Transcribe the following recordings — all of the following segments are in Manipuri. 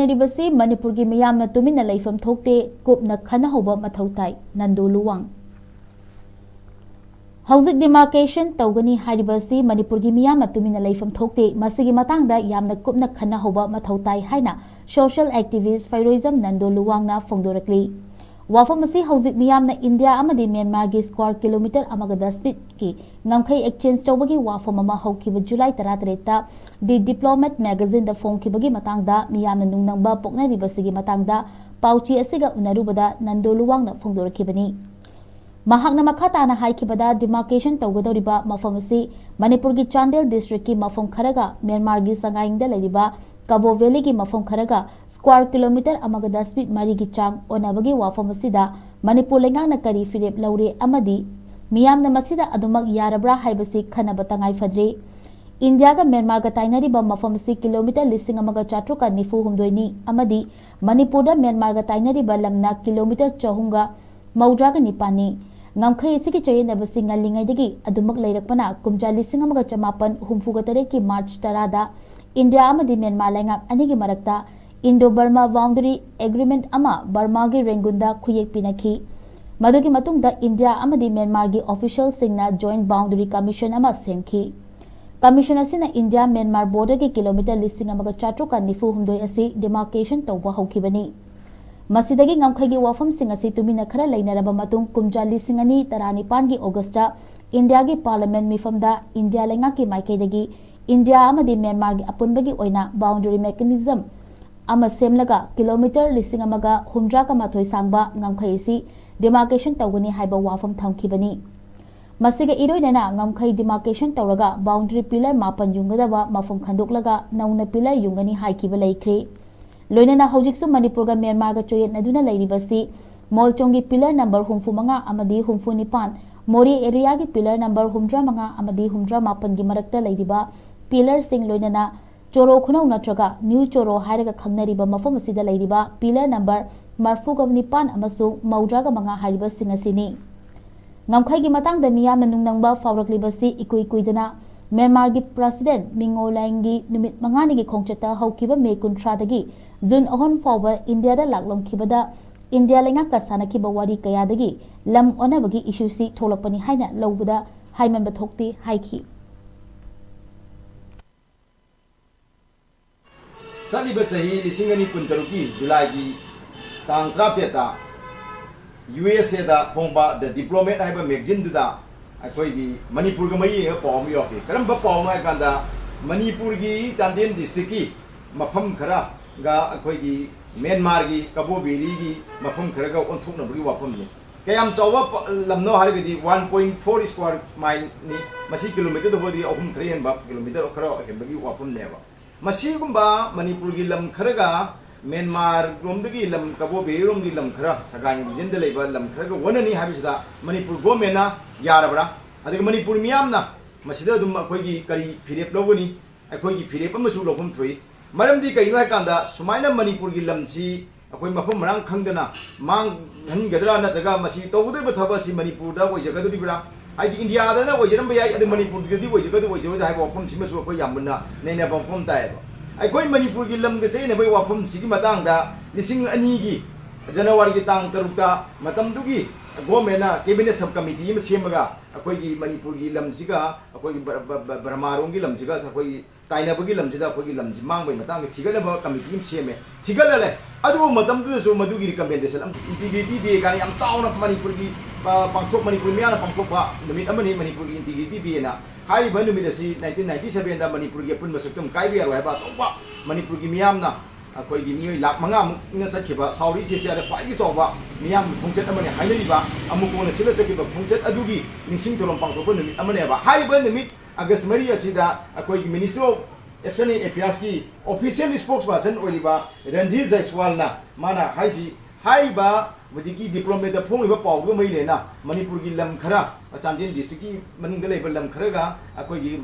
Hainaribasi Manipur की Meeyamna Tuminna Leipham Thokte Kupna Khannahouba Mathou tai NANDO LUWANG Hauzik Demarcation Tougani Hainaribasi Manipur की Meeyamna Tuminna Leipham Thokte masigi matangda yamna Kupna Khannahouba Mathou tai haina social activist Fairoism NANDO LUWANG na phongdorakli Wafam asi hauzik Meeyamna India amadi Myanmar gi square kilometer amaga 10 feet ki ngamkhai exchange tawbagi wafam ama haukiba July 13 ta di Diplomat magazine da phongkibagi matangda Meeyamna nungnangba poknaribasi gi matangda pauchi asiga unarubada NANDO LUWANG na phongdorakibani Mahakna makata na haikibada demarcation tawgadoriba mafam asi Manipur gi Chandel district ki mafam kharaga Myanmar gi sangaingda lariba Cabo Valley की मफम खरगा स्क्वायर किलोमीटर अमग 10 फीट मरी की चांग ओनबगी वाफम असिदा मणिपुर लेंगांगना करी फिरेप लौरे अमदी मियामना मसिदा अदुमक यारब्रा हाइबसी खनब तंगाई फद्रे इंडिया का म्यांमार का ताइनरीबा मफम से किलोमीटर लिसिंग अमग चाट्रो का निफु हुमदोइनी अमदी मणिपुर दा म्यांमार का ताइनरीबा लमना किलोमीटर चहुंगा मौद्रा का Nipani ngamkhai isi ki chayen abasi ngalingai dagi adumak leirakpana kumja lising amaga chamapan humfuga tare ki March 10 da India amadi Myanmar laingap anigi marakta Indo-Burma boundary agreement ama Burma gi Rengunda khuyek pinakhi madugi matungda India amadi Myanmar gi official singna joint boundary commission ama semkhi commission asina India Myanmar border ki kilometer lising amaga chatro ka nifu humdoi asi demarcation tawba hokibani Masidagi ngamkhai gi wafam sing asi tumina khara lainaraba matung kumja lising ani tarani pan gi Augusta India gi parliament mifamda India lenga ki maikaidagi India amadi Myanmar gi apunbagi oina boundary mechanism ama semlaga kilometer lising amaga humdra ka mathoi sangba ngamkhai si demarcation tawgani haiba wafam thamkibani masiga iroinana ngamkhai demarcation tawraga boundary pillar mapan yungadaba mafam khandoklaga nauna pillar yungani haikiba laikre loinana hojiksu Manipur ga Myanmar ga choyet naduna lairibasi molchongi pillar number humfu manga amadi humfu nipan mori area gi pillar number humdra manga amadi humdra mapan gi marakta lairiba pillar sing loinana choro khunau natraga new choro hairaga khangnariba mafam asida lairiba pillar number marfu ga nipan amasu maudra ga manga hariba sing asini ngamkhai gi matang da miyamna nungnangba fawraklibasi ikui kuidana Myanmar gi president Mingolangi numit mangani gi khongchata haukiba May 13 dagi June 2 fawba India da laklom khibada India lenga ka sanaki bawari kaya dagi lam onabagi issue si tholakpani haina lobada Hainaribasi Thokte haiki Saliba chahi lisingani kuntaruki July gi tang 30 ta USA da phongba the diplomat haiba magazine da akoi gi Manipur ga mai ga pawm yoki karamba pawm ai kanda Manipur gi Chandel district ki mafam khara ga akoi gi Myanmar gi Cabo Valley gi mafam khara ga onthukna bri wafam ni kayam chawa lamno har gi 1.4 square mile ni masi kilometer do bodi ahum train ba kilometer khara ke bagi wafam ne ba masi gumba Manipur gi lam khara ga Myanmar romdagi lam Cabo Valley romgi lam khara sagang gi jendale ba lam khara ga wanani habisda Manipur government na yarabra adiga Manipur miyamna masida dum akoi gi kari firep logoni akoi gi firep amasu logum throi maramdi kai noi kanda sumaina Manipur gi lamsi akoi mafam marang khangdana mang hangadra na daga masi tawudai ba thaba si Manipur da woi jaga duri bra ai India da na woi jeram ba yai adi Manipur gi woi jaga woi jaga da ba phom simasu akoi yamna neina ba phom tai ba akoi Manipur gi lam ga chei na bai wa phom sigi matang da lising ani gi January gi tang tarukta matam dugi government na cabinet subcommittee ma semaga akoi gi Manipur gi lam siga akoi gi Brahmarong gi lam siga akoi taina bagi lam sida akoi gi lam ji mang bai matang thigala ba committee im seme thigala le adu matam du so madu gi recommendation am integrity de kan am tauna Manipur gi pangthok Manipur miana pangthok ba numit amani Manipur gi integrity de na hai ba numit asi 1997 da Manipur gi pun masaktum kai bi aro ba to ba Manipur gi miyamna akoi gi mioi lak manga na sakhiba sauri se sia da pai gi soba miyam phungchet amani hainariba amuko na sila sakhiba phungchet adugi ningsing tolom pangthokba numit amani ba hai ba numit August Maria achida akoi gi Ministry of External Affairs ki official spokesperson oliba Ranjit Jaiswal na mana haisi haiba bujiki diplomat da phongiba pawga mai le na Manipur gi lam khara Chandel district ki manung da leiba lam khara ga akoi gi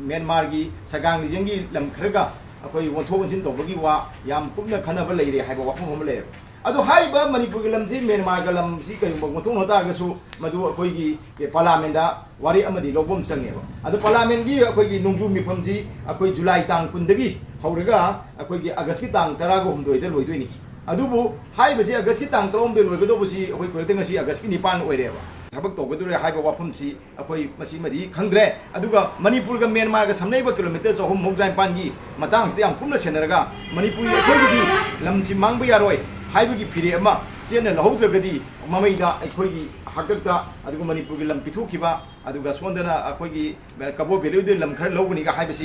Myanmar gi sagang rijeng gi lam khara ga akoi wonthok wonjin tawbagi wa yam kupna khanaba leire haiba wafam hom le ado haiba Manipur gi lam ji Myanmar ga lam si kai wonthok hota ga su madu akoi gi parliament da wari amadi lobom change ba ado parliament gi akoi gi nungju mifam ji akoi July tang 10 dagi hauruga akoigi August ki tang tarago humdoida loidoi ni adubu haibasi August ki tang trom de loigodo busi akoi project ngasi August ki nipan oireba thabak togodure haiba wafum si akoi masi madi khangdre aduga Manipur ga Myanmar ga samnaiba kilometer so hum mogdai pangi matang sti am kumna senaraga Manipur akoi gi lamchi mangba yaroi haiba gi phire ama chena lahodragadi mamaida akoi gi hakta aduga Manipur gi lam pithukiba aduga sondana akoi gi kabo value de lam khar loguni ga haibasi